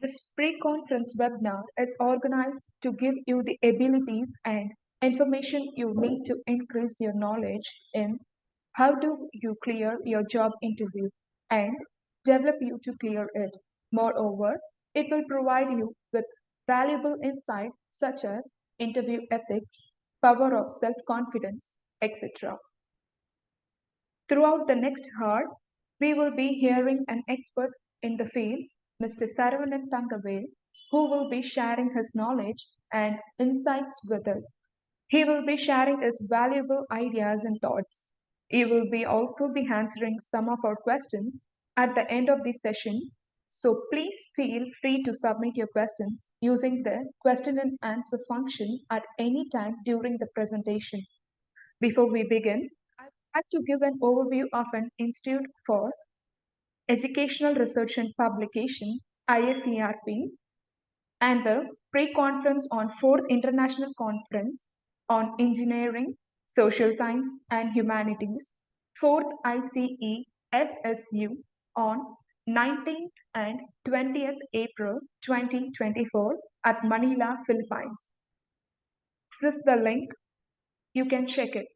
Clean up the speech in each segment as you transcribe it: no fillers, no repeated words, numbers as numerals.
This pre-conference webinar is organized to give you the abilities and information you need to increase your knowledge in how do you clear your job interview and develop you to clear it. Moreover, it will provide you with valuable insight such as interview ethics, power of self-confidence, etc. Throughout the next hour, we will be hearing an expert in the field, Mr. Saravanan Tangavale, who will be sharing his knowledge and insights with us. He will be sharing his valuable ideas and thoughts. He will be also be answering some of our questions at the end of the session. So please feel free to submit your questions using the question and answer function at any time during the presentation. Before we begin, I would like to give an overview of an Institute for Educational Research and Publication, IFERP, and the pre-conference on 4th International Conference on Engineering, Social Science and Humanities, 4th ICE SSU on 19th and 20th April 2024 at Manila, Philippines. This is the link. You can check it.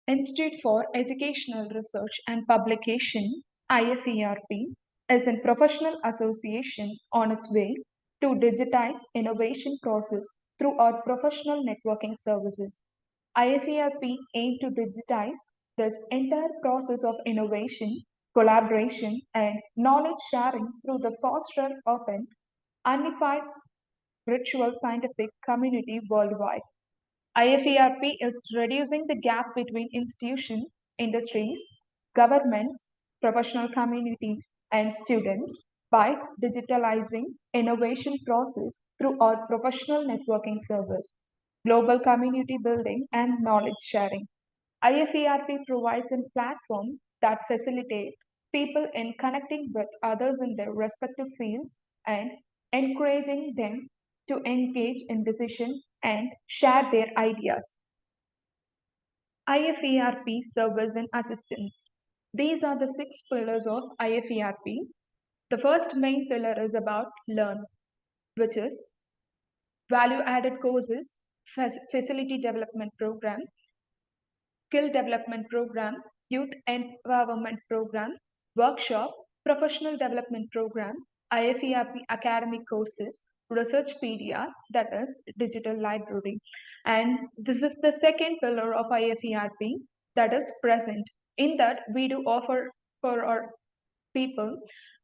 Institute for Educational Research and Publication, IFERP, is a professional association on its way to digitize innovation process through our professional networking services. IFERP aims to digitize this entire process of innovation, collaboration, and knowledge sharing through the foster of an unified virtual scientific community worldwide. IFERP is reducing the gap between institutions, industries, governments, professional communities, and students by digitalizing innovation process through our professional networking service, global community building, and knowledge sharing. IFERP provides a platform that facilitates people in connecting with others in their respective fields and encouraging them to engage in decision and share their ideas. IFERP service and assistance. These are the six pillars of IFERP. The first main pillar is about learn, which is value added courses, facility development program, skill development program, youth empowerment program, workshop, professional development program, IFERP academic courses, Researchpedia, that is digital library. And this is the second pillar of IFERP, that is present. In that, we do offer for our people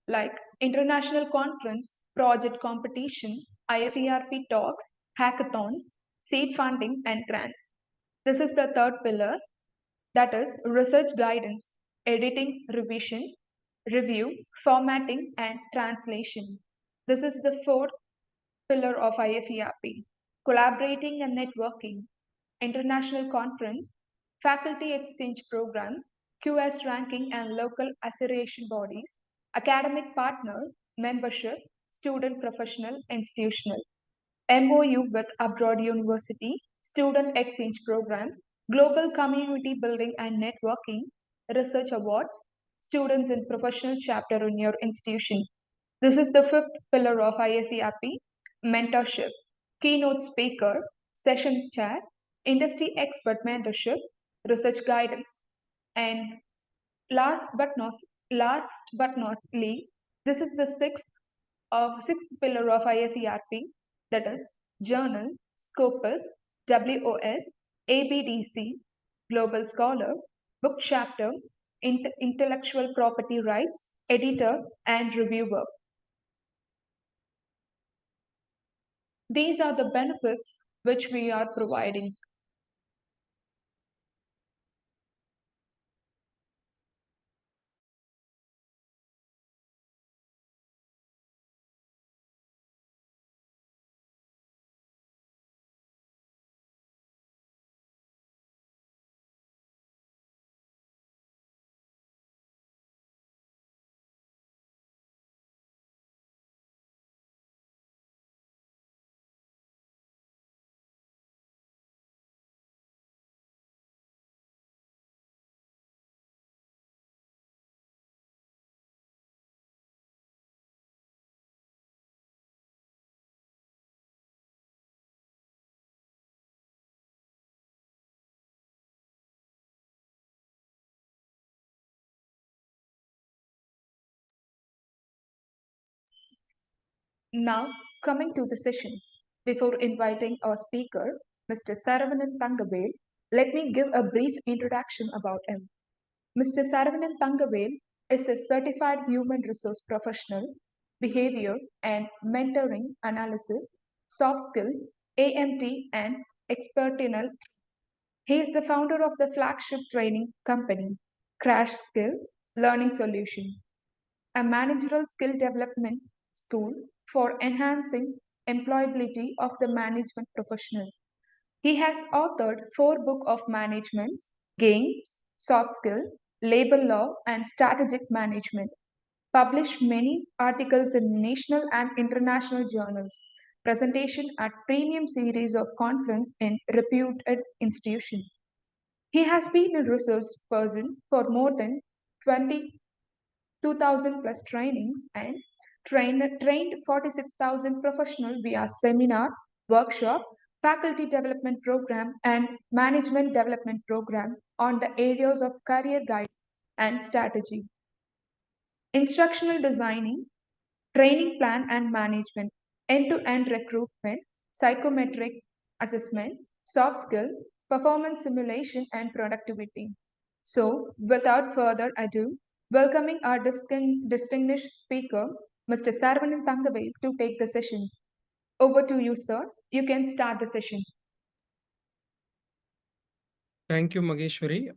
like international conference, project competition, IFERP talks, hackathons, seed funding, and grants. This is the third pillar, that is research guidance, editing, revision, review, formatting, and translation. This is the fourth pillar of IFERP, collaborating and networking, international conference, faculty exchange program, QS ranking and local association bodies, academic partner, membership, student professional, institutional. MOU with Abroad University, Student Exchange Program, Global Community Building and Networking, Research Awards, Students in Professional Chapter in your institution. This is the fifth pillar of IFERP, mentorship, keynote speaker, session chat, industry expert mentorship, research guidance. And last but not least, this is the sixth pillar of IFERP, that is Journal, Scopus, WOS, ABDC, Global Scholar, Book Chapter, Intellectual Property Rights, Editor, and Reviewer. These are the benefits which we are providing. Now, coming to the session, before inviting our speaker, Mr. Saravanan Thangavel, let me give a brief introduction about him. Mr. Saravanan Thangavel is a certified human resource professional, behavior and mentoring analysis, soft skill, AMT, and expertinal. He is the founder of the flagship training company, Crash Skills Learning Solution, a managerial skill development school for enhancing employability of the management professional. He has authored four books of management, games, soft skill, labor law, and strategic management, published many articles in national and international journals, presentation at premium series of conference in reputed institutions. He has been a resource person for more than 22,000 plus trainings and trained 46,000 professionals via seminar, workshop, faculty development program, and management development program on the areas of career guidance and strategy, instructional designing, training plan and management, end-to-end recruitment, psychometric assessment, soft skill, performance simulation, and productivity. So, without further ado, welcoming our distinguished speaker, Mr. Saravanan Thangavel, to take the session. Over to you, sir. You can start the session. Thank you, Mageshwari,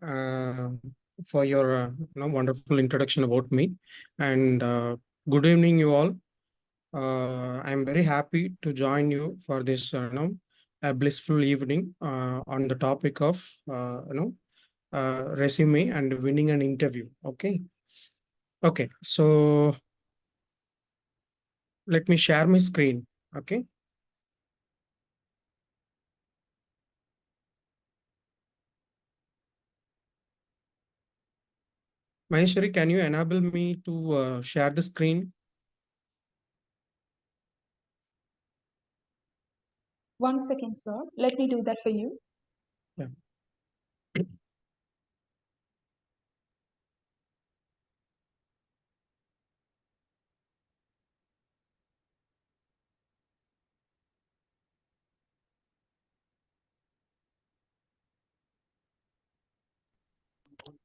for your wonderful introduction about me. And good evening, you all. I'm very happy to join you for this, a blissful evening on the topic of, resume and winning an interview. Okay. Okay. So let me share my screen. Okay. Maheshwari, can you enable me to share the screen? One second, sir. Let me do that for you. Yeah.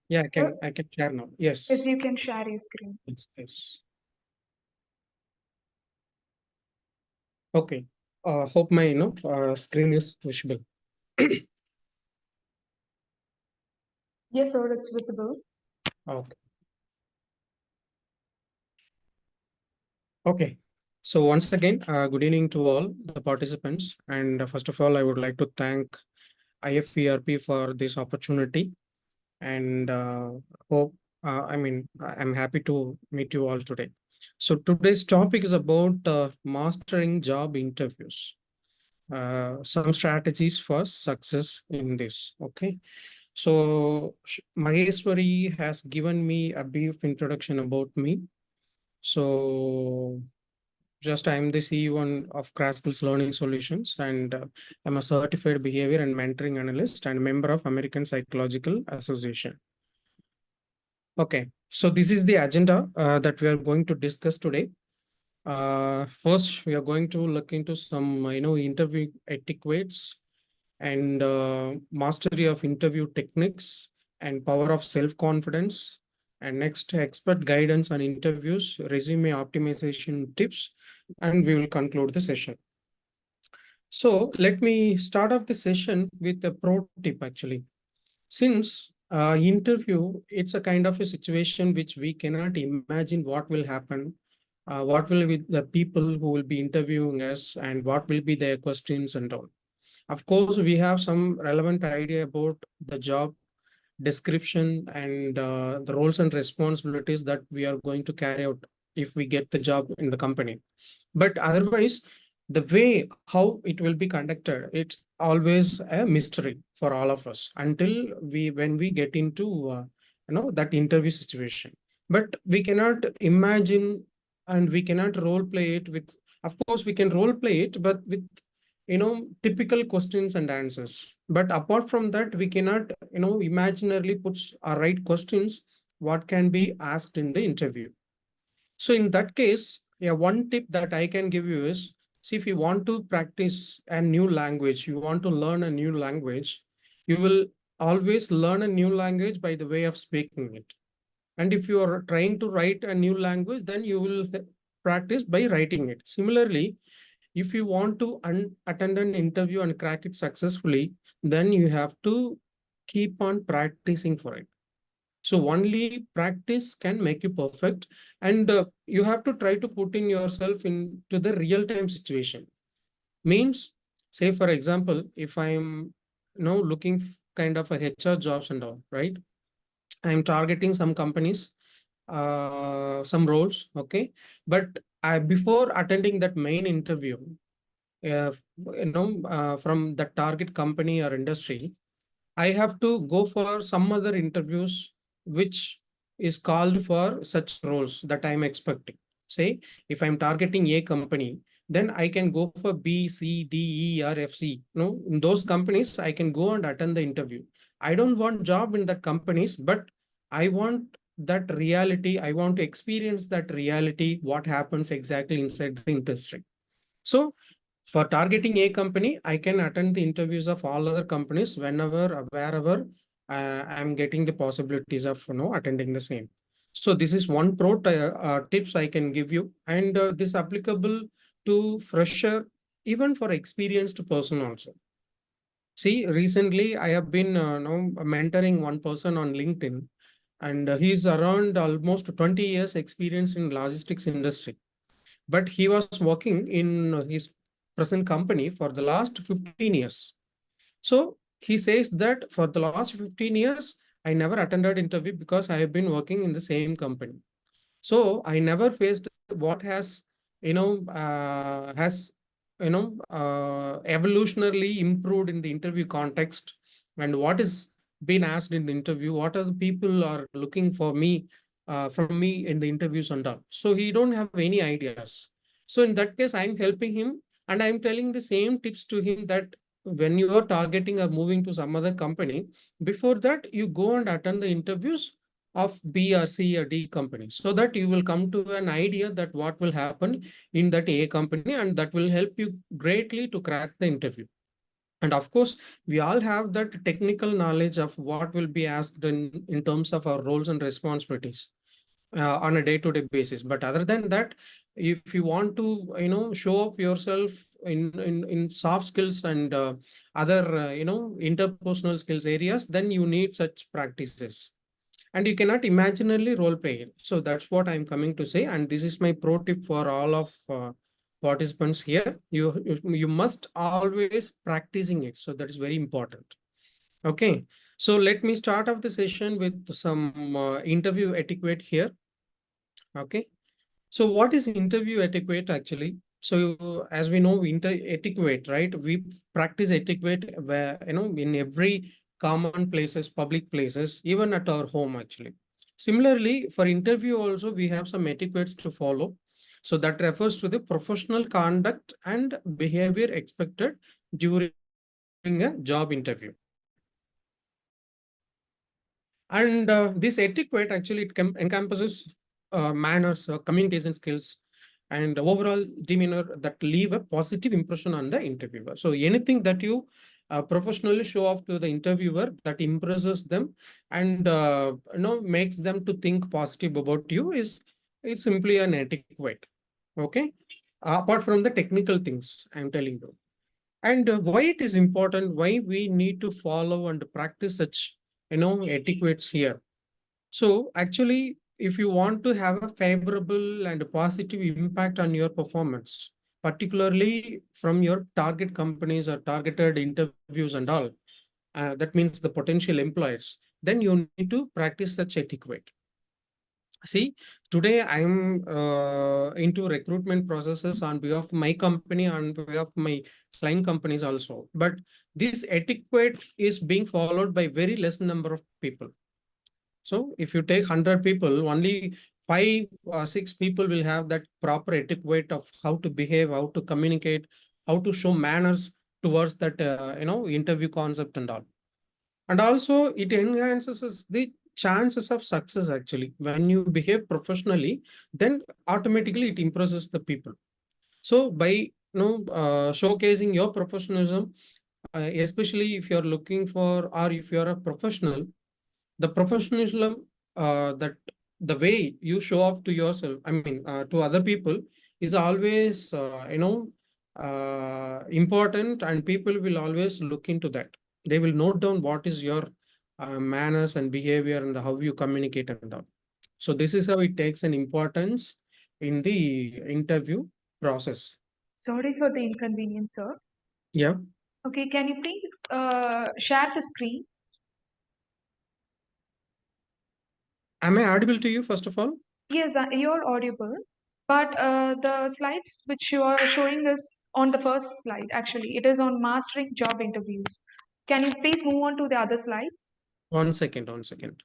Yeah, I can share now. Yes. If you can share your screen. Yes, yes. Okay. Hope my screen is visible. Yes, sir, it's visible. Okay. Okay. So once again, good evening to all the participants. And first of all, I would like to thank IFERP for this opportunity. And I'm happy to meet you all today. So today's topic is about mastering job interviews. Some strategies for success in this. Okay. So Maheshwari has given me a brief introduction about me. So just I'm the CEO of Crash Skills Learning Solutions, and I'm a certified behavior and mentoring analyst and member of American Psychological Association. Okay, so this is the agenda that we are going to discuss today. First, we are going to look into some interview etiquettes and mastery of interview techniques and power of self-confidence. And next, expert guidance on interviews, resume optimization tips, and we will conclude the session. So let me start off the session with a pro tip actually. Since interview, it's a kind of a situation which we cannot imagine what will happen, what will be the people who will be interviewing us, and what will be their questions and all. Of course, we have some relevant idea about the job description and the roles and responsibilities that we are going to carry out if we get the job in the company. But otherwise, the way how it will be conducted, it's always a mystery for all of us until when we get into that interview situation. But we cannot imagine and we cannot role play it with. Of course, we can role play it, but with typical questions and answers. But apart from that, we cannot imaginarily put our right questions what can be asked in the interview. So in that case, Yeah, one tip that I can give you is, see, if you want to practice a new language, you want to learn a new language, you will always learn a new language by the way of speaking it. And if you are trying to write a new language, then you will practice by writing it. Similarly, if you want to attend an interview and crack it successfully, then you have to keep on practicing for it. So only practice can make you perfect, and you have to try to put in yourself into the real time situation. Means, say for example, if I'm looking kind of a HR jobs and all, right? I'm targeting some companies, some roles, okay? But before attending that main interview, uh, from the target company or industry, I have to go for some other interviews which is called for such roles that I'm expecting. Say, if I'm targeting a company, then I can go for B, C, D, E, or F, C. In those companies, I can go and attend the interview. I don't want job in that companies, but I want that reality. I want to experience that reality, what happens exactly inside the industry. So for targeting a company, I can attend the interviews of all other companies whenever, wherever I'm getting the possibilities of attending the same. So this is one tips I can give you, and this applicable to fresher, even for experienced person also. See, recently I have been mentoring one person on LinkedIn, and he's around almost 20 years experience in logistics industry, but he was working in his present company for the last 15 years. So he says that for the last 15 years, I never attended interview because I have been working in the same company. So I never faced what has, evolutionarily improved in the interview context, and what is being asked in the interview, what are the people are looking for me, from me in the interviews and all. So he don't have any ideas. So in that case, I'm helping him, and I'm telling the same tips to him, that when you are targeting or moving to some other company, before that, you go and attend the interviews of B or C or D company, so that you will come to an idea that what will happen in that A company, and that will help you greatly to crack the interview. And of course, we all have that technical knowledge of what will be asked in terms of our roles and responsibilities on a day-to-day basis. But other than that, if you want to show up yourself in soft skills and other interpersonal skills areas, then you need such practices, and you cannot imaginarily role play it. So that's what I'm coming to say, and this is my pro tip for all of participants here. You must always practicing it, so that is very important. Okay, so let me start off the session with some interview etiquette here. Okay, so what is interview etiquette actually? So as we know, etiquette, right? We practice etiquette where, in every common places, public places, even at our home actually. Similarly, for interview also, we have some etiquettes to follow. So that refers to the professional conduct and behavior expected during a job interview. And this etiquette actually encompasses manners, communication skills, and overall demeanor that leave a positive impression on the interviewer. So anything that you professionally show off to the interviewer that impresses them and makes them to think positive about you is simply an etiquette. Okay, apart from the technical things I'm telling you. And why it is important, why we need to follow and practice such etiquettes here. So actually, if you want to have a favorable and positive impact on your performance, particularly from your target companies or targeted interviews and all, that means the potential employers, then you need to practice such etiquette. See, today I'm into recruitment processes on behalf of my company, on behalf of my client companies also. But this etiquette is being followed by very less number of people. So if you take 100 people, only 5 or 6 people will have that proper etiquette of how to behave, how to communicate, how to show manners towards that interview concept and all. And also it enhances the chances of success actually. When you behave professionally, then automatically it impresses the people. So by showcasing your professionalism, especially if you're looking for, or if you're a professional, the professionalism, that the way you show off to yourself, I mean, to other people, is always important, and people will always look into that. They will note down what is your manners and behavior and how you communicate and all. So this is how it takes an importance in the interview process. Sorry for the inconvenience, sir. Yeah. Okay, can you please share the screen? Am I audible to you, first of all? Yes, you're audible, but the slides which you are showing is on the first slide. Actually, it is on mastering job interviews. Can you please move on to the other slides? 1 second, 1 second.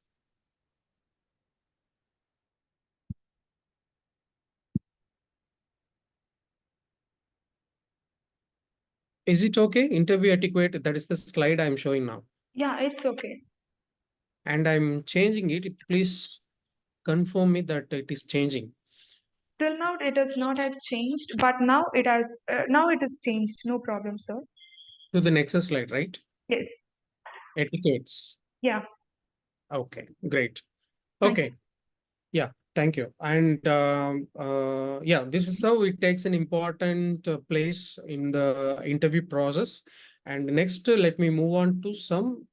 Is it okay? Interview etiquette, that is the slide I'm showing now. Yeah, it's okay. And I'm changing it. Please confirm me that it is changing. Till now, it has not had changed, but now it has. Now it is changed. No problem, sir. To the next slide, right? Yes. Etiquettes. Yeah. Okay, great. Thank you. Okay, yeah, thank you. And yeah, this is how it takes an important place in the interview process. And next, let me move on to some,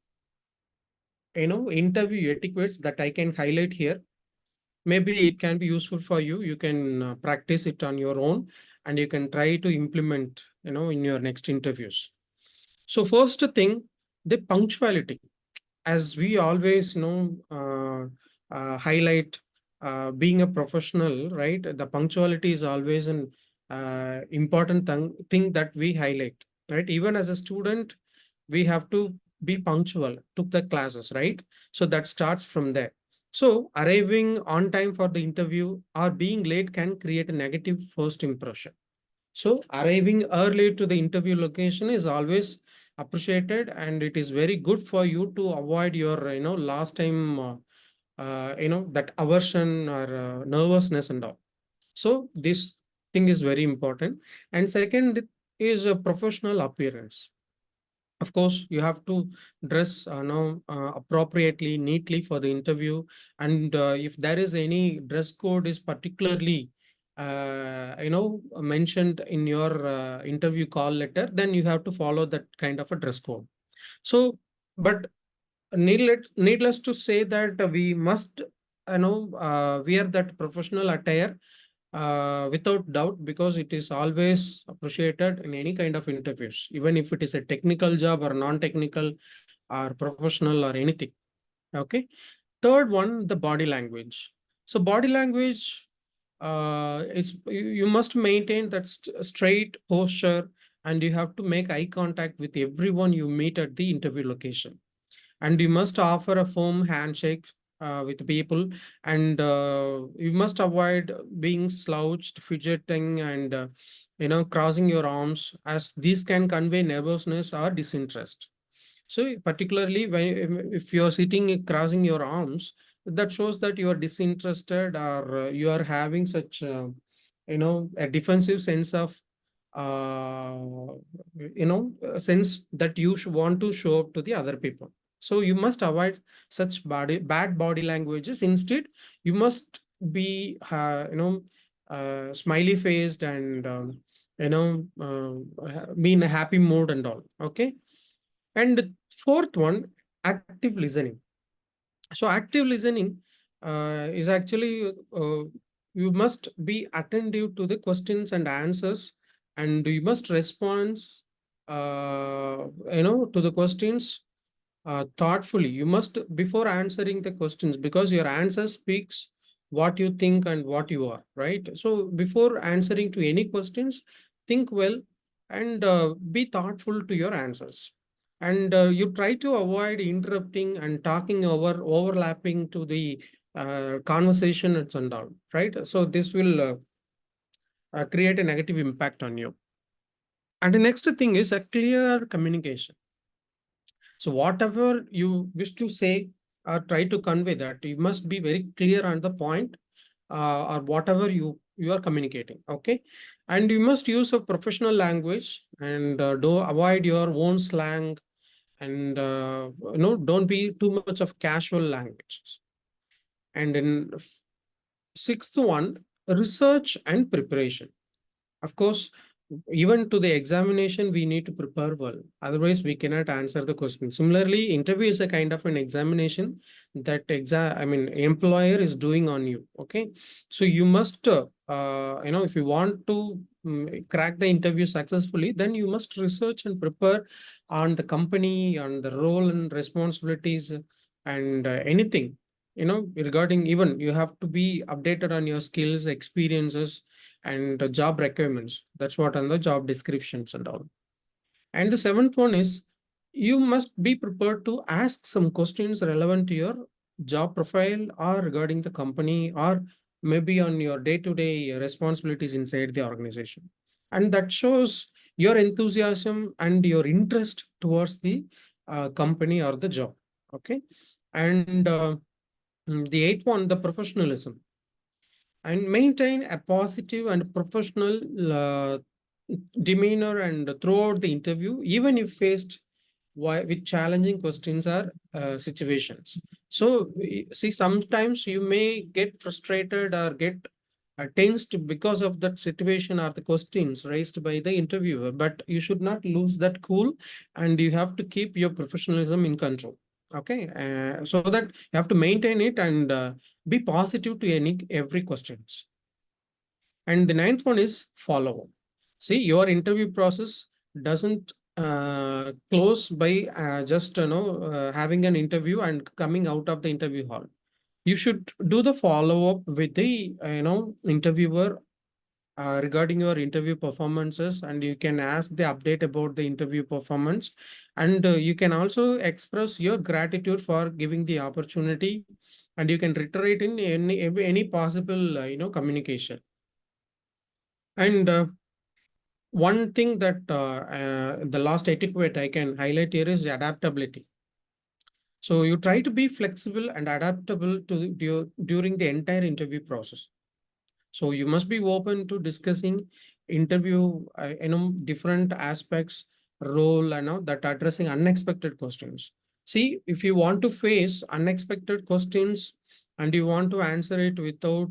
interview etiquettes that I can highlight here. Maybe it can be useful for you. You can practice it on your own, and you can try to implement, in your next interviews. So first thing, the punctuality. As we always highlight, being a professional, right? The punctuality is always an important thing that we highlight, right? Even as a student, we have to be punctual to the classes, right? So that starts from there. So arriving on time for the interview or being late can create a negative first impression. So arriving early to the interview location is always appreciated, and it is very good for you to avoid your, last time, that aversion or nervousness and all. So this thing is very important. And second is a professional appearance. Of course, you have to dress appropriately, neatly for the interview. And if there is any dress code is particularly mentioned in your interview call letter, then you have to follow that kind of a dress code. So, but needless to say that we must wear that professional attire without doubt, because it is always appreciated in any kind of interviews, even if it is a technical job or non-technical or professional or anything. Okay. Third one, the body language. So body language, you must maintain that straight posture, and you have to make eye contact with everyone you meet at the interview location, and you must offer a firm handshake with people, and you must avoid being slouched, fidgeting, and crossing your arms, as these can convey nervousness or disinterest. So particularly when, if you are sitting crossing your arms, that shows that you are disinterested, or you are having such a defensive sense of a sense that you want to show up to the other people. So you must avoid such bad body languages. Instead, you must be smiley faced, and be in a happy mood and all. Okay. And the fourth one, active listening. So active listening is actually, you must be attentive to the questions and answers, and you must respond to the questions thoughtfully. You must, before answering the questions, because your answer speaks what you think and what you are, right? So before answering to any questions, think well, and be thoughtful to your answers. And you try to avoid interrupting and talking overlapping to the conversation and all, right? So this will create a negative impact on you. And the next thing is a clear communication. So whatever you wish to say, or try to convey that. You must be very clear on the point, or whatever you are communicating. Okay, and you must use a professional language, and do avoid your own slang, and don't be too much of casual language. And in sixth one, research and preparation. Of course, even to the examination, we need to prepare well. Otherwise, we cannot answer the question. Similarly, interview is a kind of an examination that employer is doing on you. Okay, so you must, if you want to crack the interview successfully, then you must research and prepare on the company, on the role and responsibilities, and anything. Regarding, even you have to be updated on your skills, experiences, and job requirements. That's what on the job descriptions and all. And the seventh one is, you must be prepared to ask some questions relevant to your job profile, or regarding the company, or maybe on your day-to-day responsibilities inside the organization. And that shows your enthusiasm and your interest towards the company or the job. Okay. And the eighth one, the professionalism, and maintain a positive and professional demeanor and throughout the interview, even if faced with challenging questions or situations. So see, sometimes you may get frustrated or get tensed because of that situation or the questions raised by the interviewer, but you should not lose that cool, and you have to keep your professionalism in control. Okay, so that you have to maintain it, and be positive to every questions. And the ninth one is follow up. See, your interview process doesn't close by just having an interview and coming out of the interview hall. You should do the follow up with the interviewer regarding your interview performances, and you can ask the update about the interview performance, and you can also express your gratitude for giving the opportunity, and you can reiterate in any possible communication. And one thing that the last etiquette I can highlight here is adaptability. So you try to be flexible and adaptable during the entire interview process. So you must be open to discussing interview, different aspects, role, that addressing unexpected questions. See, if you want to face unexpected questions and you want to answer it without,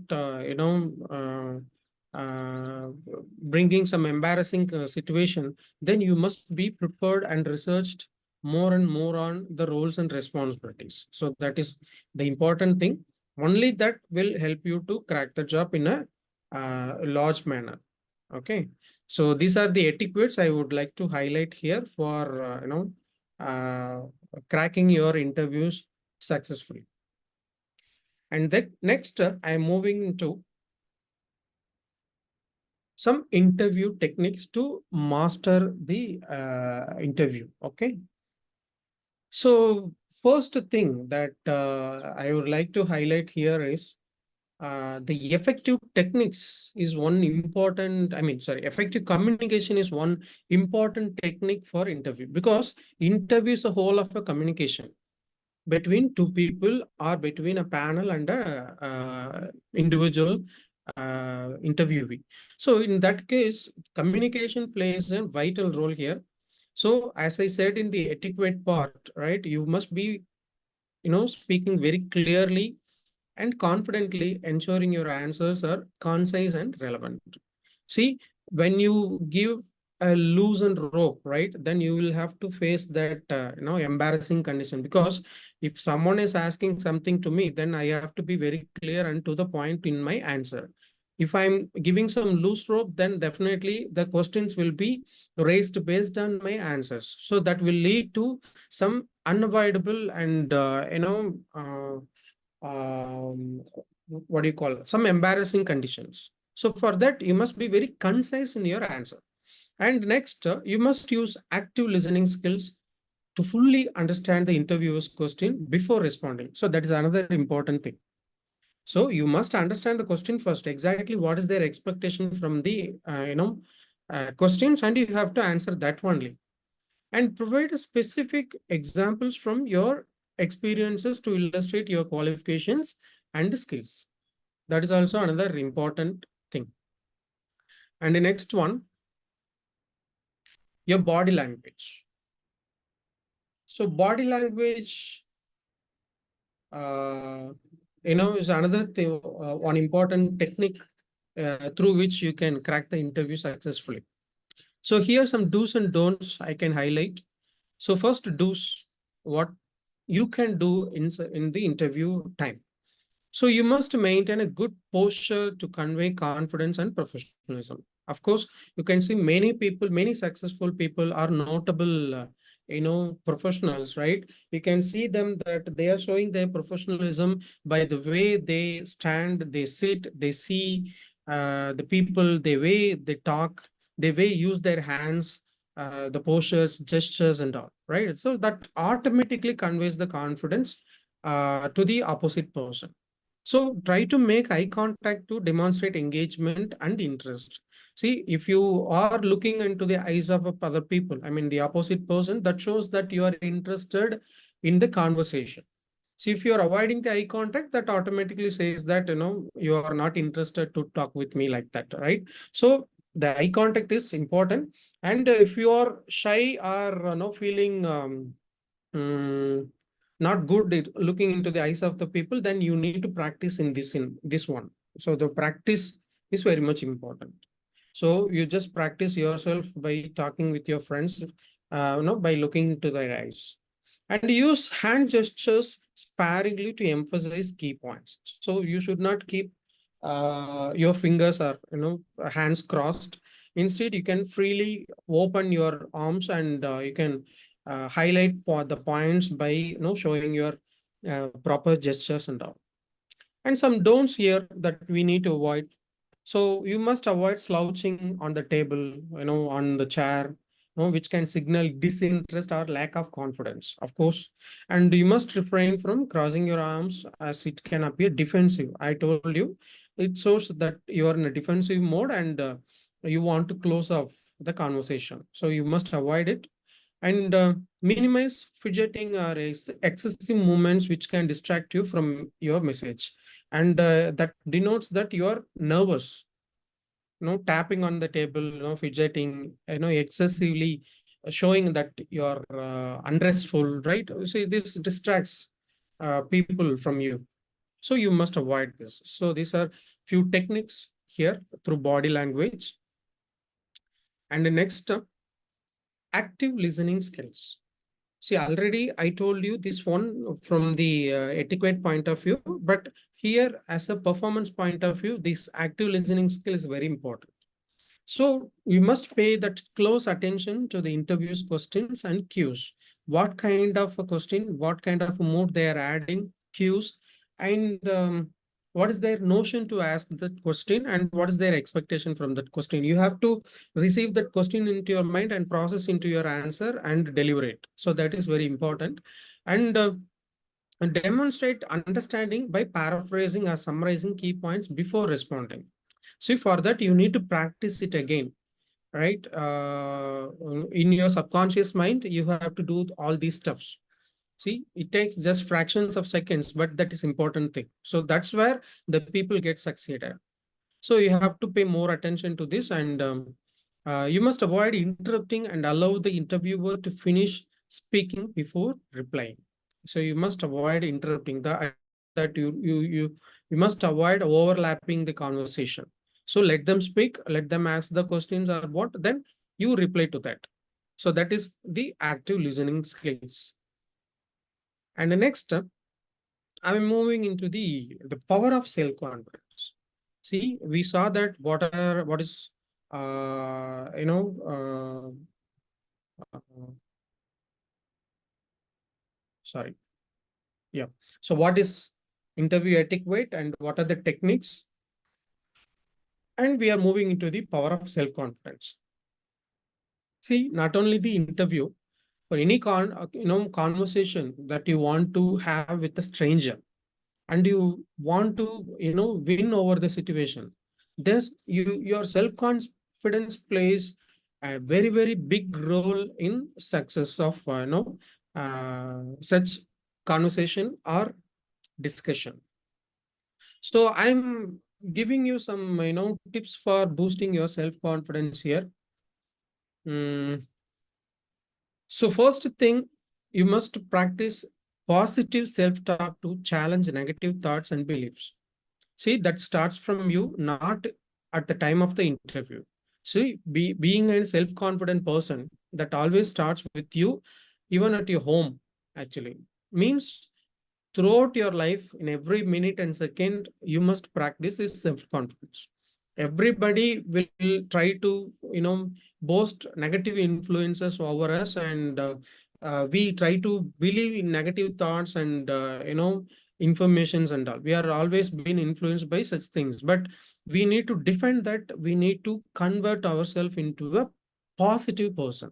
bringing some embarrassing situation, then you must be prepared and researched more and more on the roles and responsibilities. So that is the important thing. Only that will help you to crack the job in a large manner. Okay, so these are the etiquettes I would like to highlight here for cracking your interviews successfully. And then next, I'm moving into some interview techniques to master the interview. Okay, so first thing that I would like to highlight here is the effective techniques is one important, effective communication is one important technique for interview, because interview is a whole of a communication between two people or between a panel and a individual interviewee. So in that case, communication plays a vital role here. So as I said in the etiquette part, right, you must be speaking very clearly and confidently, ensuring your answers are concise and relevant. See, when you give a loosened rope, right, then you will have to face that embarrassing condition, because if someone is asking something to me, then I have to be very clear and to the point in my answer. If I'm giving some loose rope, then definitely the questions will be raised based on my answers. So that will lead to some unavoidable and what do you call it? Some embarrassing conditions. So for that, you must be very concise in your answer. And next, you must use active listening skills to fully understand the interviewer's question before responding. So that is another important thing. So you must understand the question first, exactly what is their expectation from the questions, and you have to answer that only. And provide specific examples from your experiences to illustrate your qualifications and skills. That is also another important thing. And the next one, your body language. So body language, is another thing, one important technique through which you can crack the interview successfully. So here are some do's and don'ts I can highlight. So first do's, what you can do in the interview time. So you must maintain a good posture to convey confidence and professionalism. Of course, you can see many people, many successful people are notable, professionals, right? You can see them that they are showing their professionalism by the way they stand, they sit, they see the people, the way they talk, the way use their hands, the postures, gestures, and all, right? So that automatically conveys the confidence to the opposite person. So try to make eye contact to demonstrate engagement and interest. See, if you are looking into the eyes of other people, I mean the opposite person, that shows that you are interested in the conversation. See, if you are avoiding the eye contact, that automatically says that you are not interested to talk with me like that, right? So the eye contact is important. And if you are shy or feeling mm, not good at looking into the eyes of the people, then you need to practice in this one. So the practice is very much important. So you just practice yourself by talking with your friends, by looking into their eyes, and use hand gestures sparingly to emphasize key points. So you should not keep your fingers or hands crossed. Instead, you can freely open your arms, and you can highlight the points by showing your proper gestures and all. And some don'ts here that we need to avoid. So you must avoid slouching on the table, on the chair, which can signal disinterest or lack of confidence, of course. And you must refrain from crossing your arms, as it can appear defensive. I told you, it shows that you are in a defensive mode, and you want to close off the conversation. So you must avoid it. And minimize fidgeting or excessive movements which can distract you from your message. And that denotes that you are nervous, tapping on the table, fidgeting, excessively, showing that you're unrestful, right? See, this distracts people from you. So you must avoid this. So these are few techniques here through body language. And the next, active listening skills. See, already I told you this one from the etiquette point of view, but here as a performance point of view, this active listening skill is very important. So we must pay that close attention to the interview's questions and cues. What kind of a question, what kind of a mood they are adding, cues, and what is their notion to ask that question, and what is their expectation from that question. You have to receive that question into your mind and process into your answer and deliver it. So that is very important. And demonstrate understanding by paraphrasing or summarizing key points before responding. See, for that, you need to practice it again, right? In your subconscious mind, you have to do all these steps. See, it takes just fractions of seconds, but that is important thing. So that's where the people get succeeded. So you have to pay more attention to this, and you must avoid interrupting and allow the interviewer to finish speaking before replying. So you must avoid interrupting that you must avoid overlapping the conversation. So let them speak, let them ask the questions or what, then you reply to that. So that is the active listening skills. And the next, I'm moving into the power of self-confidence. See, we saw that what is sorry. Yeah. So what is interview etiquette and what are the techniques? And we are moving into the power of self-confidence. See, not only the interview, for any conversation that you want to have with a stranger, and you want to win over the situation, this your self-confidence plays a very, very big role in success of such conversation or discussion. So I'm giving you some, tips for boosting your self-confidence here. Mm, So first thing, you must practice positive self-talk to challenge negative thoughts and beliefs. See, that starts from you, not at the time of the interview. See, being a self-confident person, that always starts with you, even at your home, actually. Means throughout your life, in every minute and second, you must practice this self-confidence. Everybody will try to, boast negative influences over us, and we try to believe in negative thoughts and, informations and all. We are always being influenced by such things, but we need to defend that. We need to convert ourselves into a positive person.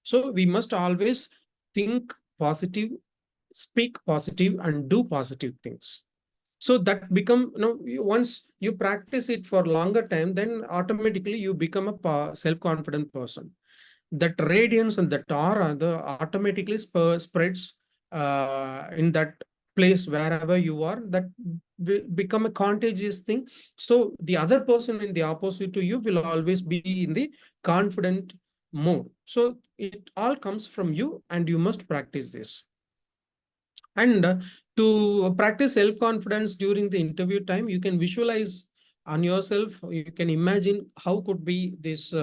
So we must always think positive, speak positive, and do positive things. So that become, once you practice it for longer time, then automatically you become a self-confident person. That radiance and that aura the automatically spreads in that place wherever you are. That will become a contagious thing. So the other person in the opposite to you will always be in the confident mode. So it all comes from you, and you must practice this. And to practice self-confidence during the interview time, you can visualize on yourself. You can imagine how could be this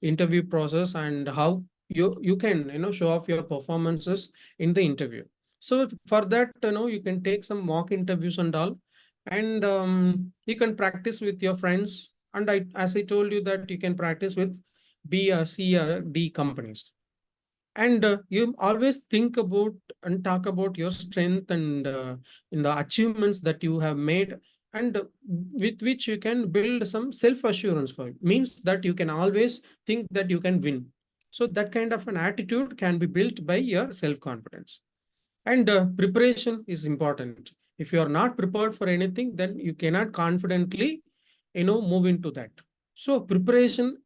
interview process, and how you can, show off your performances in the interview. So for that, you can take some mock interviews and all, and you can practice with your friends. And as I told you, that you can practice with B, C, D companies. And you always think about and talk about your strength and in the achievements that you have made, and with which you can build some self assurance for you. Means that you can always think that you can win. So that kind of an attitude can be built by your self confidence. And preparation is important. If you are not prepared for anything, then you cannot confidently, move into that. So preparation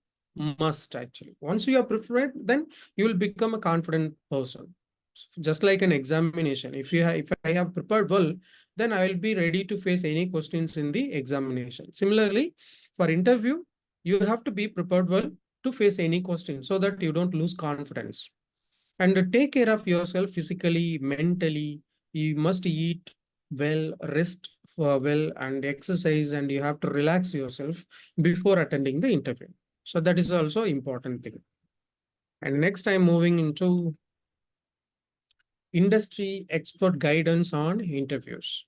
must, actually. Once you are prepared, then you will become a confident person. Just like an examination. If I have prepared well, then I will be ready to face any questions in the examination. Similarly, for interview, you have to be prepared well to face any question, so that you don't lose confidence. And take care of yourself physically, mentally. You must eat well, rest well, and exercise, and you have to relax yourself before attending the interview. So that is also important thing. And next, I'm moving into industry expert guidance on interviews.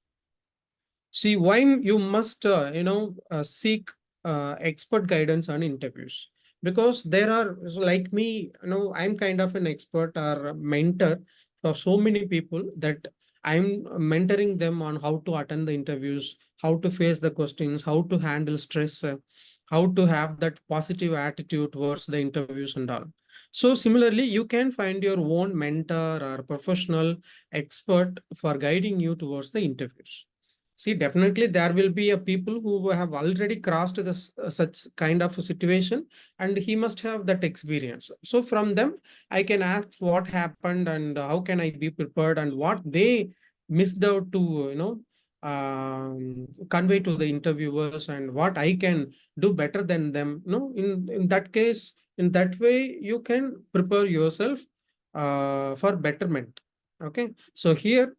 See, why you must, seek expert guidance on interviews? Because there are, so like me, I'm kind of an expert or a mentor for so many people, that I'm mentoring them on how to attend the interviews, how to face the questions, how to handle stress, how to have that positive attitude towards the interviews and all. So similarly, you can find your own mentor or professional expert for guiding you towards the interviews. See, definitely there will be a people who have already crossed this such kind of a situation, and he must have that experience. So from them, I can ask what happened, and how can I be prepared, and what they missed out to, convey to the interviewers, and what I can do better than them. In that case, in that way, you can prepare yourself for betterment. Okay, so here,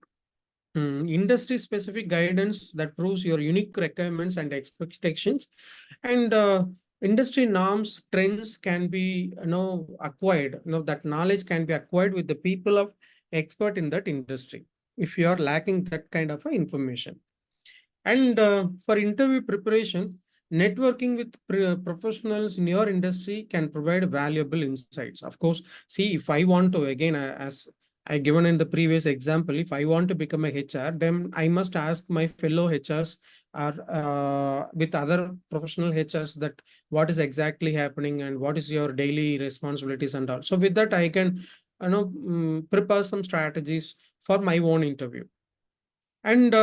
industry specific guidance that proves your unique requirements and expectations, and industry norms, trends can be, acquired. That knowledge can be acquired with the people of expert in that industry, if you are lacking that kind of information. And for interview preparation, networking with professionals in your industry can provide valuable insights. Of course, see, if I want to, again, as I given in the previous example, if I want to become a HR, then I must ask my fellow HRs, or with other professional HRs, that what is exactly happening and what is your daily responsibilities and all. So with that, I can, prepare some strategies for my own interview. And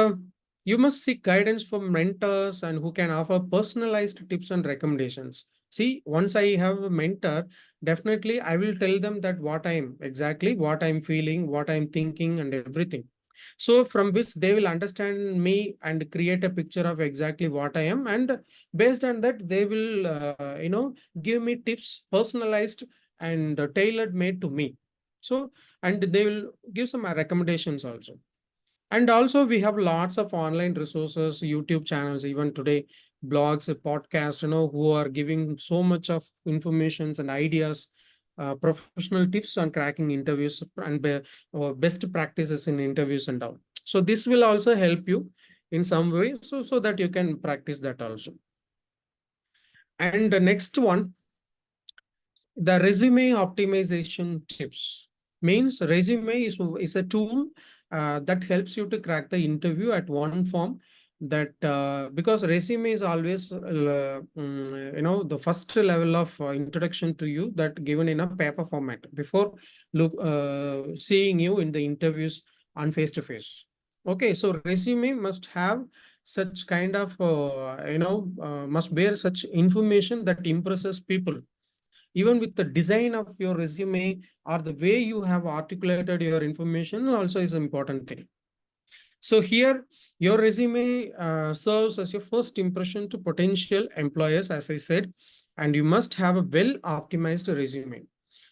you must seek guidance from mentors, and who can offer personalized tips and recommendations. See, once I have a mentor, definitely I will tell them that what I'm exactly, what I'm feeling, what I'm thinking, and everything. So from which they will understand me and create a picture of exactly what I am, and based on that they will give me tips, personalized and tailored made to me. So, and they will give some recommendations also. And also we have lots of online resources, YouTube channels, even today, blogs, podcasts, who are giving so much of informations and ideas, professional tips on cracking interviews and or best practices in interviews and all. So this will also help you in some way, so that you can practice that also. And the next one, the resume optimization tips. Means resume is a tool that helps you to crack the interview at one form, that because resume is always the first level of introduction to you, that given in a paper format before seeing you in the interviews on face to face. Okay, so resume must have such kind of must bear such information that impresses people. Even with the design of your resume or the way you have articulated your information also is an important thing. So here your resume serves as your first impression to potential employers, as I said, and you must have a well optimized resume.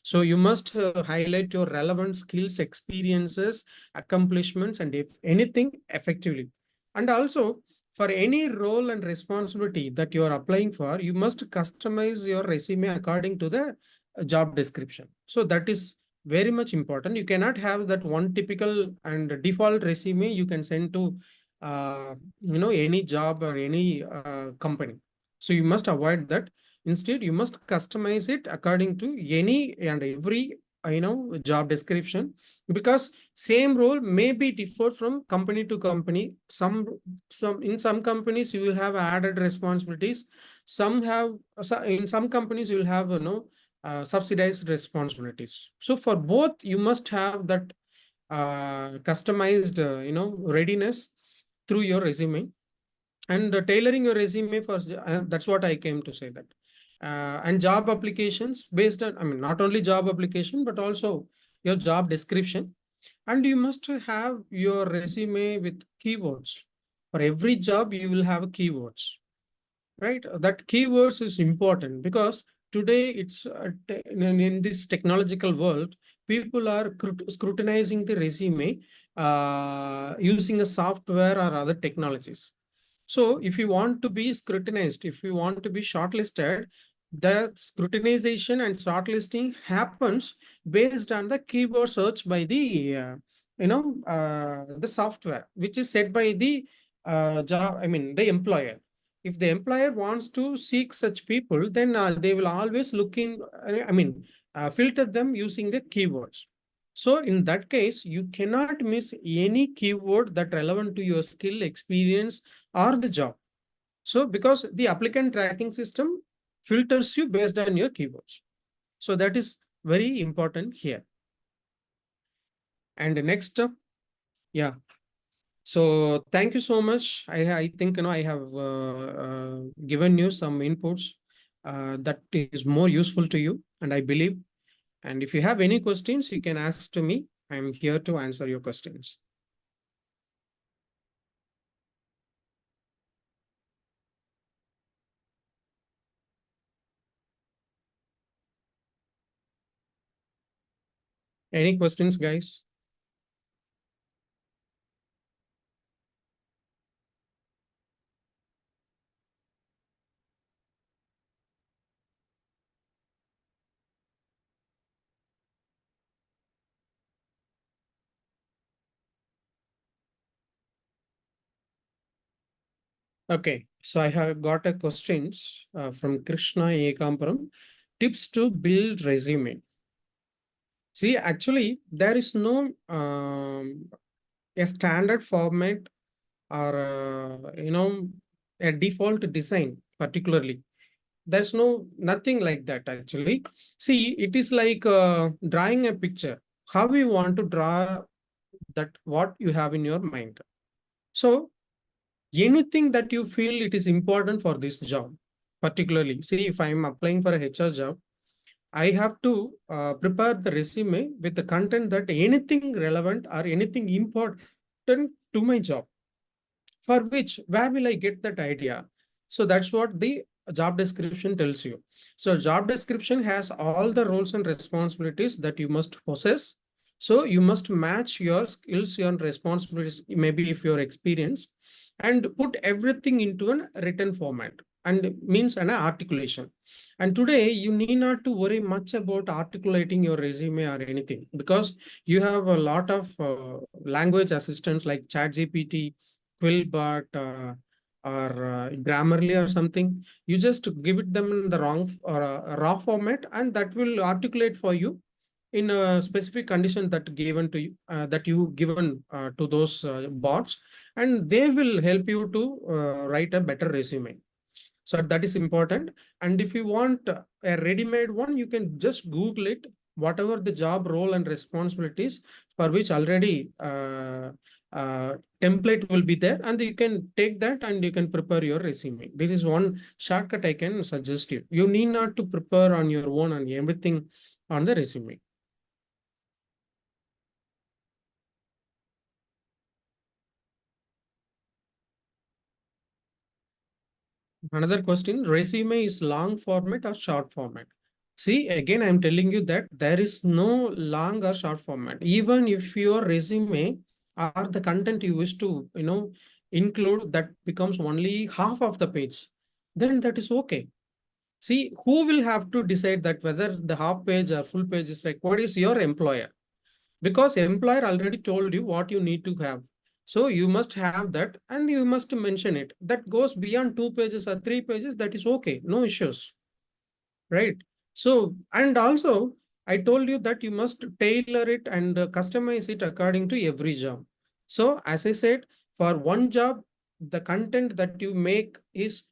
So you must highlight your relevant skills, experiences, accomplishments, and if anything effectively. And also, for any role and responsibility that you are applying for, you must customize your resume according to the job description. So that is very much important. You cannot have that one typical and default resume you can send to any job or any company. So you must avoid that. Instead, you must customize it according to any and every job description, because same role may be differed from company to company. Some in some companies you will have added responsibilities. Some have in some companies you will have subsidized responsibilities. So for both, you must have that customized readiness through your resume. And tailoring your resume for that's what I came to say, that and job applications based on, I mean, not only job application but also your job description. And you must have your resume with keywords. For every job you will have keywords, right? That keywords is important because today it's in this technological world, people are scrutinizing the resume using a software or other technologies. So if you want to be scrutinized, if you want to be shortlisted, the scrutinization and shortlisting happens based on the keyword search by the software, which is set by the the employer. If the employer wants to seek such people, then they will always filter them using the keywords. So in that case, you cannot miss any keyword that relevant to your skill, experience, or the job. So because the applicant tracking system filters you based on your keywords. So that is very important here. And next, yeah. So thank you so much. I think I have given you some inputs that is more useful to you, and I believe. And if you have any questions, you can ask to me. I'm here to answer your questions. Any questions, guys? Okay, so I have got a questions from Krishna Ekamparam. Tips to build resume. See, actually, there is no a standard format or a default design particularly. There's nothing like that actually. See, it is like drawing a picture. How you want to draw that, what you have in your mind. So anything that you feel it is important for this job, particularly, see, if I'm applying for a HR job, I have to prepare the resume with the content that anything relevant or anything important important to my job. For which, where will I get that idea? So that's what the job description tells you. So job description has all the roles and responsibilities that you must possess. So you must match your skills, your responsibilities, maybe if you're experienced, and put everything into a written format and means an articulation. And today you need not to worry much about articulating your resume or anything, because you have a lot of language assistants like ChatGPT, Quillbot, or Grammarly or something. You just give it them in the wrong or a raw format, and that will articulate for you in a specific condition that given to you, that you given to those bots, and they will help you to write a better resume. So that is important. And if you want a ready-made one, you can just Google it, whatever the job role and responsibilities for which already template will be there, and you can take that and you can prepare your resume. This is one shortcut I can suggest you. You need not to prepare on your own and everything on the resume. Another question, resume is long format or short format? See, again, I'm telling you that there is no long or short format. Even if your resume or the content you wish to, include that becomes only half of the page, then that is okay. See, who will have to decide that whether the half page or full page is required is your employer, because employer already told you what you need to have. So you must have that and you must mention it. That goes beyond 2 pages or 3 pages, that is okay, no issues, right? So, and also I told you that you must tailor it and customize it according to every job. So as I said, for one job, the content that you make is,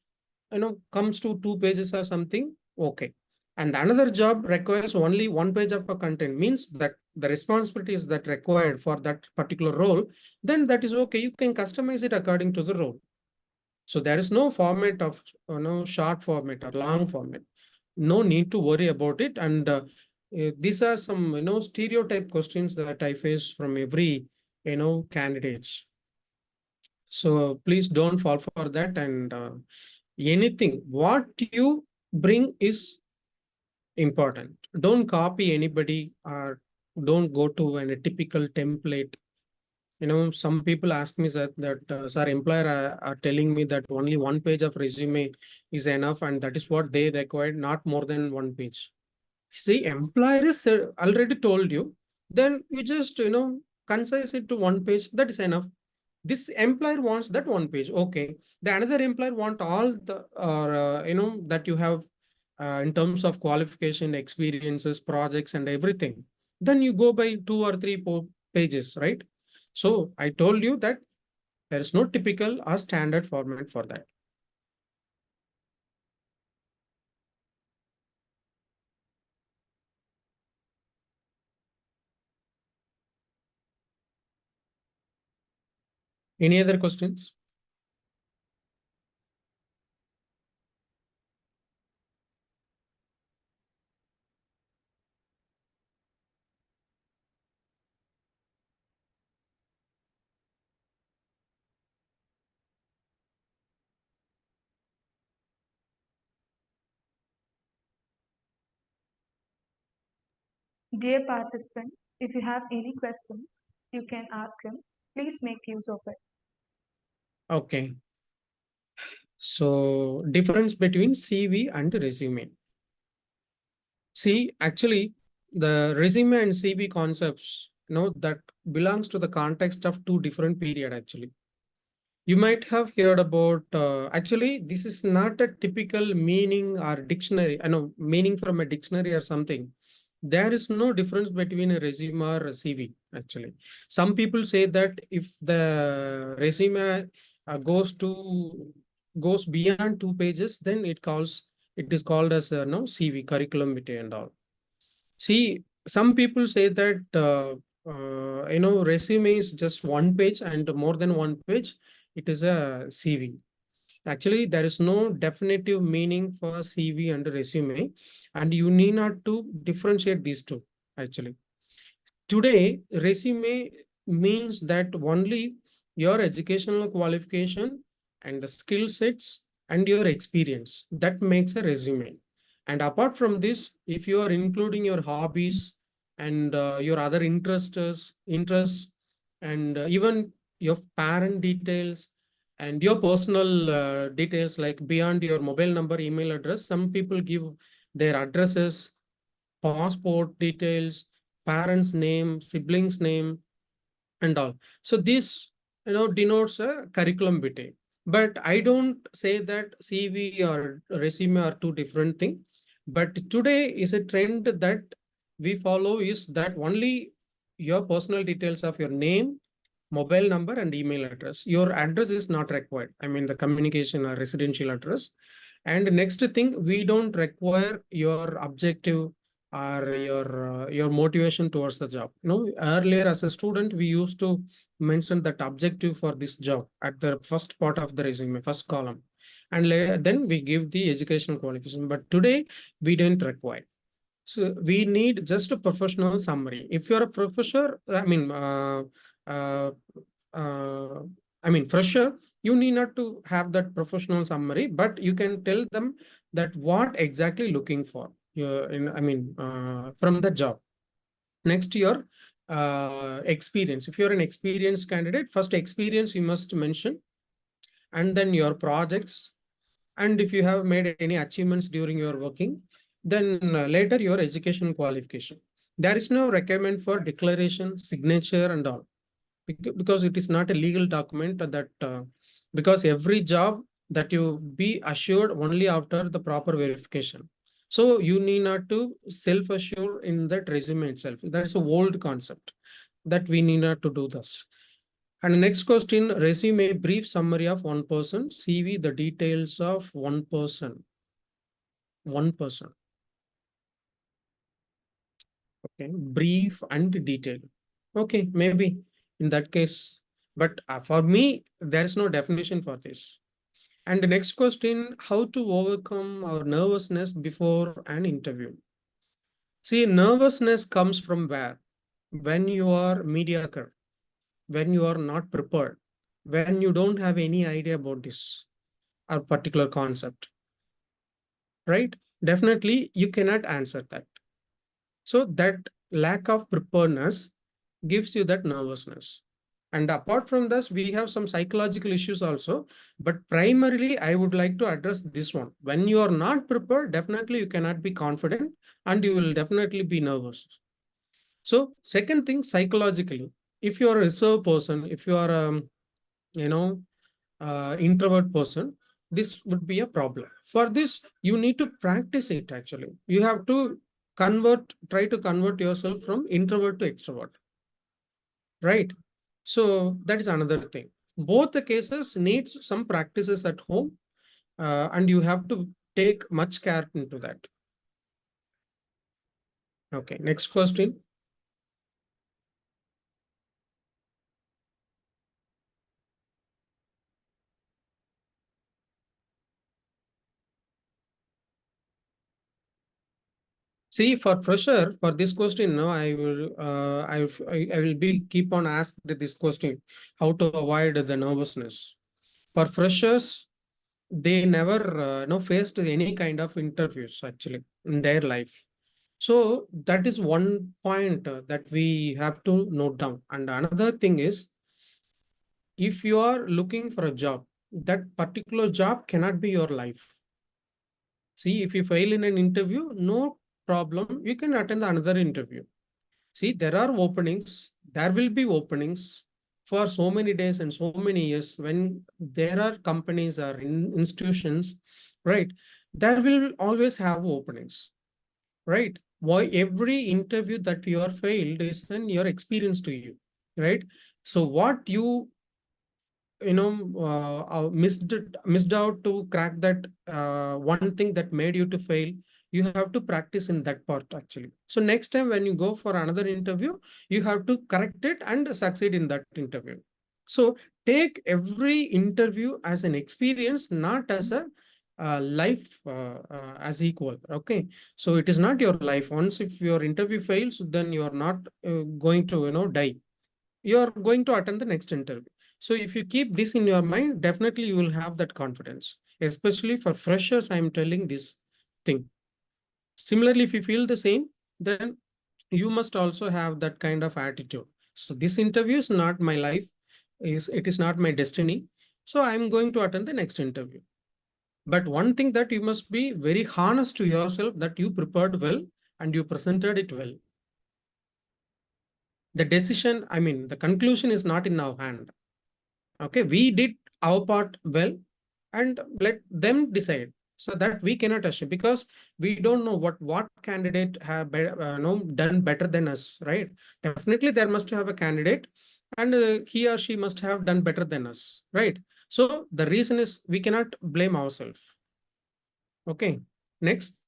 comes to 2 pages or something, okay. And another job requires only 1 page of a content, means that the responsibilities that required for that particular role, then that is okay, you can customize it according to the role. So there is no format of, short format or long format. No need to worry about it. And these are some, stereotype questions that I face from every, candidates. So please don't fall for that. And anything what you bring is important. Don't copy anybody or don't go to a typical template. Some people ask me that sir, employer are telling me that only 1 page of resume is enough, and that is what they require, not more than 1 page. See, employer is already told you, then you just, concise it to 1 page, that is enough. This employer wants that 1 page, okay. The another employer want all the, or that you have in terms of qualification, experiences, projects, and everything. Then you go by 2 or 3 pages, right? So I told you that there is no typical or standard format for that. Any other questions? Dear participant, if you have any questions, you can ask him. Please make use of it. Okay. So difference between CV and resume. See, actually, the resume and CV concepts, that belongs to the context of two different period actually. You might have heard about, actually, this is not a typical meaning or dictionary, I know, meaning from a dictionary or something. There is no difference between a resume or a CV, actually. Some people say that if the resume goes beyond 2 pages, then it is called as a no CV, curriculum vitae and all. See, some people say that resume is just 1 page, and more than 1 page, it is a CV. Actually, there is no definitive meaning for CV and resume, and you need not to differentiate these two. Actually, today resume means that only your educational qualification and the skill sets and your experience. That makes a resume. And apart from this, if you are including your hobbies and your other interests, and even your parent details and your personal details, like beyond your mobile number, email address, some people give their addresses, passport details, parents' name, siblings' name, and all. So this, denotes a curriculum vitae. But I don't say that CV or resume are two different things. But today is a trend that we follow is that only your personal details of your name, mobile number, and email address. Your address is not required. I mean, the communication or residential address. And next thing, we don't require your objective or your motivation towards the job. Earlier as a student, we used to mention that objective for this job at the first part of the resume, first column, and later, then we give the educational qualification. But today we don't require. So we need just a professional summary. If you're a professor, uh, uh, fresher, you need not to have that professional summary, but you can tell them that what exactly looking for. From the job. Next, your experience. If you're an experienced candidate, first experience you must mention, and then your projects, and if you have made any achievements during your working, then later your education qualification. There is no requirement for declaration, signature, and all, because it is not a legal document that because every job that you be assured only after the proper verification. So you need not to self-assure in that resume itself. That is a old concept that we need not to do this. And the next question, resume brief summary of one person, CV the details of one person. One person. Okay, brief and detailed. Okay, maybe in that case. But for me, there is no definition for this. And the next question, how to overcome our nervousness before an interview. See, nervousness comes from where? When you are mediocre, when you are not prepared, when you don't have any idea about this or particular concept, right? Definitely, you cannot answer that. So that lack of preparedness gives you that nervousness. And apart from this, we have some psychological issues also. But primarily, I would like to address this one. When you are not prepared, definitely you cannot be confident and you will definitely be nervous. So second thing, psychologically, if you are a reserved person, if you are you know, introvert person, this would be a problem. For this, you need to practice it actually. You have to try to convert yourself from introvert to extrovert, right? So that is another thing. Both the cases needs some practices at home, and you have to take much care into that. Okay, next question. See, for fresher, for this question, no, I will be keep on asked this question, how to avoid the nervousness. For freshers, they never faced any kind of interviews actually in their life. So that is one point that we have to note down. And another thing is, if you are looking for a job, that particular job cannot be your life. See, if you fail in an interview, no problem, you can attend another interview. See, there are openings, there will be openings for so many days and so many years. When there are companies or institutions, right, there will always have openings, right? Why every interview that you are failed is then your experience to you, right? So what you missed out to crack that one thing that made you to fail, you have to practice in that part actually. So next time when you go for another interview, you have to correct it and succeed in that interview. So take every interview as an experience, not as a life as equal. Okay, so it is not your life. Once if your interview fails, then you are not going to die. You are going to attend the next interview. So if you keep this in your mind, definitely you will have that confidence. Especially for freshers, I'm telling this thing. Similarly, if you feel the same, then you must also have that kind of attitude. So this interview is not my life, is it is not my destiny. So I'm going to attend the next interview. But one thing that you must be very honest to yourself that you prepared well and you presented it well. The decision, I mean, the conclusion is not in our hand. Okay, we did our part well and let them decide. So that we cannot assume because we don't know what candidate have done better than us, right? Definitely there must have a candidate and he or she must have done better than us, right? So the reason is we cannot blame ourselves. Okay, next.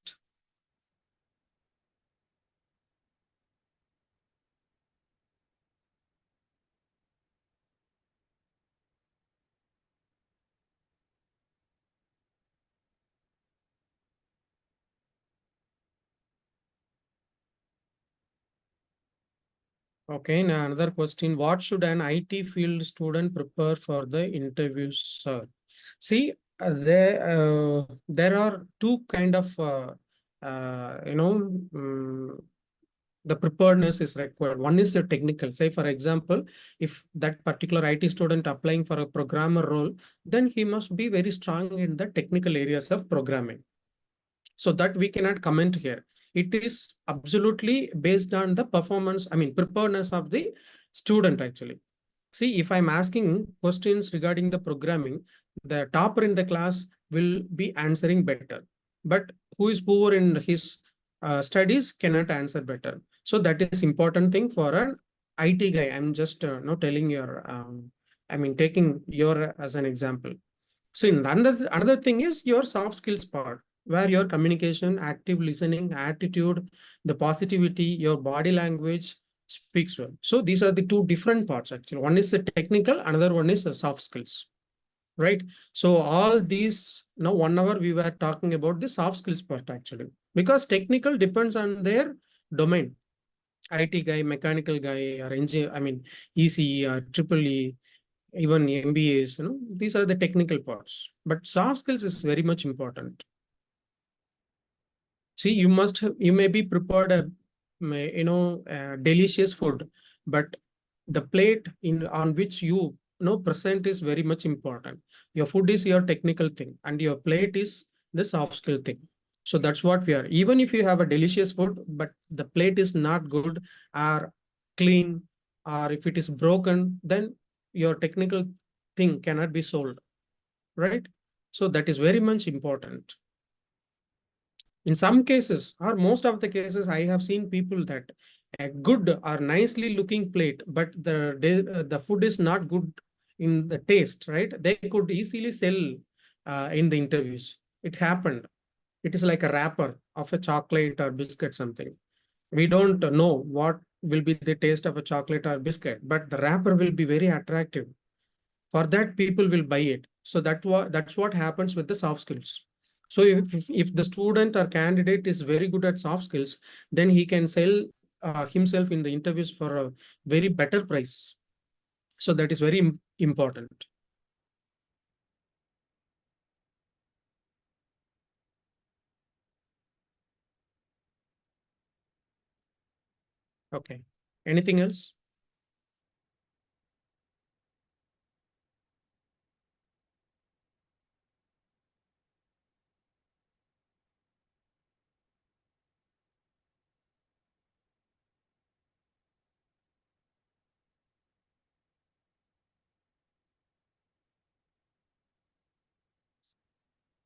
Okay, now another question. What should an IT field student prepare for the interviews, sir? See, there are two kind of the preparedness is required. One is a technical. Say, for example, if that particular IT student applying for a programmer role, then he must be very strong in the technical areas of programming. So that we cannot comment here. It is absolutely based on the performance, I mean, preparedness of the student actually. See, if I'm asking questions regarding the programming, the topper in the class will be answering better. But who is poor in his studies cannot answer better. So that is important thing for an IT guy. I'm just not telling your, I mean, taking your as an example. So another thing is your soft skills part, where your communication, active listening, attitude, the positivity, your body language speaks well. So these are the two different parts actually. One is the technical, another one is the soft skills, right? So all these, now 1 hour we were talking about the soft skills part actually, because technical depends on their domain. IT guy, mechanical guy, or engineer, I mean, ECE or triple E, even MBAs, these are the technical parts. But soft skills is very much important. See, you may be prepared a delicious food, but the plate in on which you present is very much important. Your food is your technical thing, and your plate is the soft skill thing. So that's what we are. Even if you have a delicious food, but the plate is not good or clean, or if it is broken, then your technical thing cannot be sold, right? So that is very much important. In some cases, or most of the cases, I have seen people that a good or nicely looking plate, but the food is not good in the taste, right? They could easily sell in the interviews. It happened. It is like a wrapper of a chocolate or biscuit, something. We don't know what will be the taste of a chocolate or biscuit, but the wrapper will be very attractive. For that, people will buy it. So that's what happens with the soft skills. So if the student or candidate is very good at soft skills, then he can sell himself in the interviews for a very better price. So that is very important. Okay. Anything else?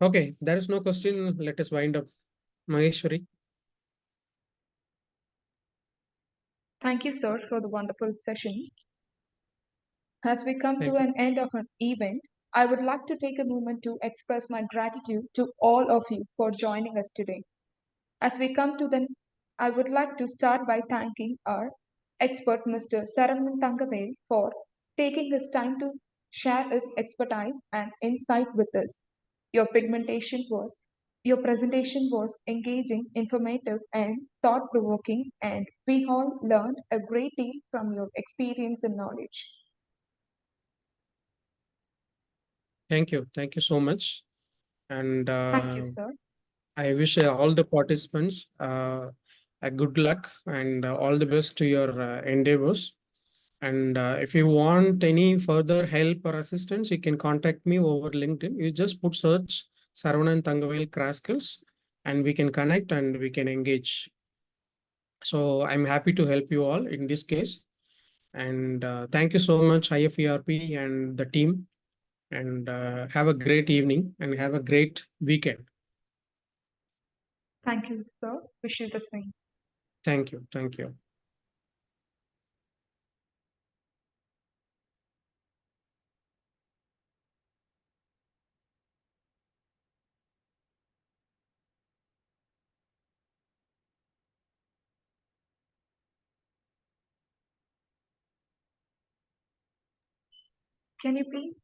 Okay. There is no question. Let us wind up. Maheshwari. Thank you, sir, for the wonderful session. As we come to Thank you. an end of an event, I would like to take a moment to express my gratitude to all of you for joining us today. As we come to the, I would like to start by thanking our expert, Mr. Saravanan Thangavel, for taking his time to share his expertise and insight with us. Your pigmentation was, your presentation was engaging, informative, and thought-provoking, and we all learned a great deal from your experience and knowledge. Thank you. Thank you so much. And Thank you, sir. I wish all the participants a good luck and all the best to your endeavors. And if you want any further help or assistance, you can contact me over LinkedIn. You just put search Saravanan Thangavel Crash Skills and we can connect and we can engage. So I'm happy to help you all in this case. And thank you so much, IFERP and the team. And have a great evening and have a great weekend. Thank you, sir. Wish you the same. Thank you. Thank you. Can you please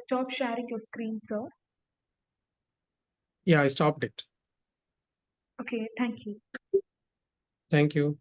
stop sharing your screen, sir? Yeah, I stopped it. Okay, thank you. Thank you.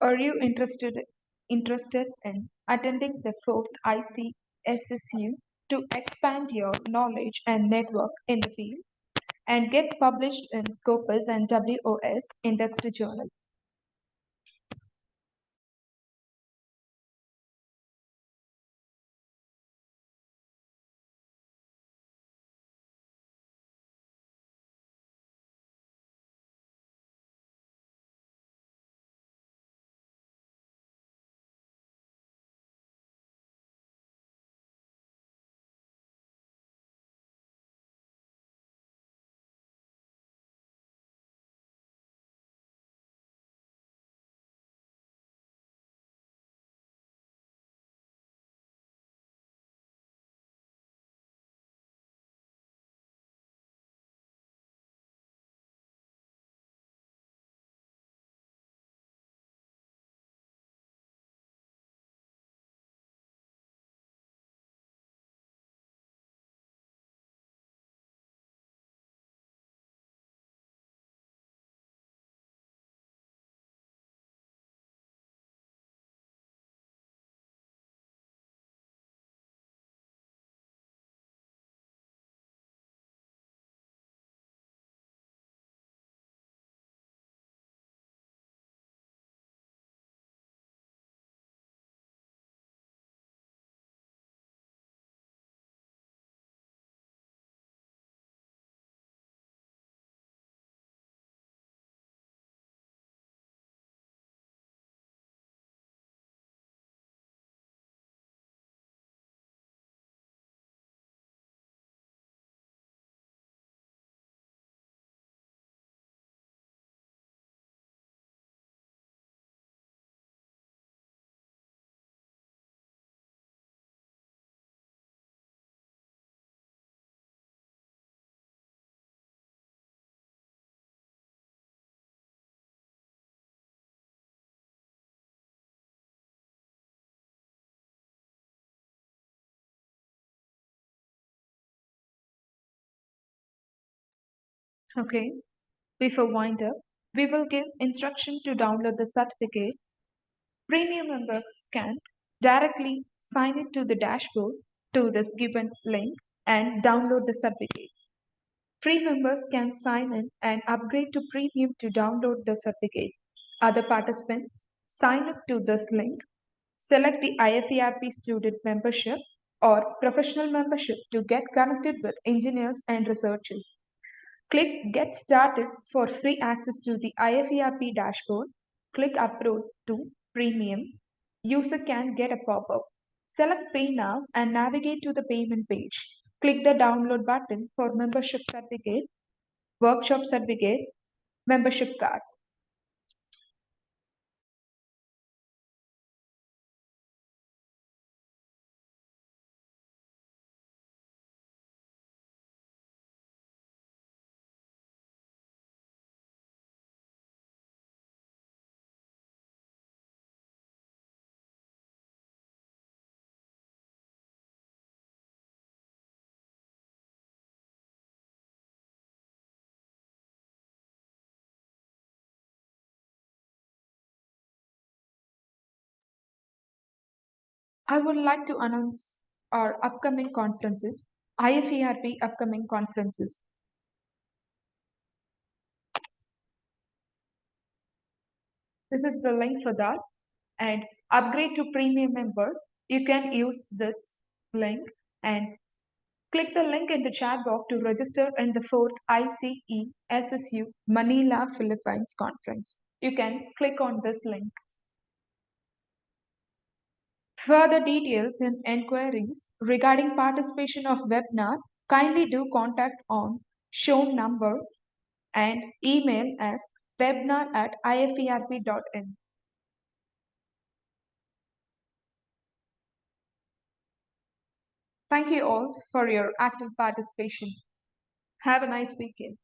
Are you interested in attending the fourth ICSSU to expand your knowledge and network in the field and get published in Scopus and WOS indexed journal? Okay, before wind up, we will give instruction to download the certificate. Premium members can directly sign in to the dashboard to this given link and download the certificate. Free members can sign in and upgrade to premium to download the certificate. Other participants sign up to this link, select the IFERP student membership or professional membership to get connected with engineers and researchers. Click Get Started for free access to the IFERP dashboard. Click Upload to Premium. User can get a pop-up. Select Pay Now and navigate to the payment page. Click the Download button for membership certificate, workshop certificate, membership card. I would like to announce our upcoming conferences, IFERP upcoming conferences. This is the link for that. And upgrade to premium member, you can use this link and click the link in the chat box to register in the 4th ICE SSU Manila, Philippines conference. You can click on this link. Further details and enquiries regarding participation of webinar, kindly do contact on shown number and email as webinar@iferp.in. Thank you all for your active participation. Have a nice weekend.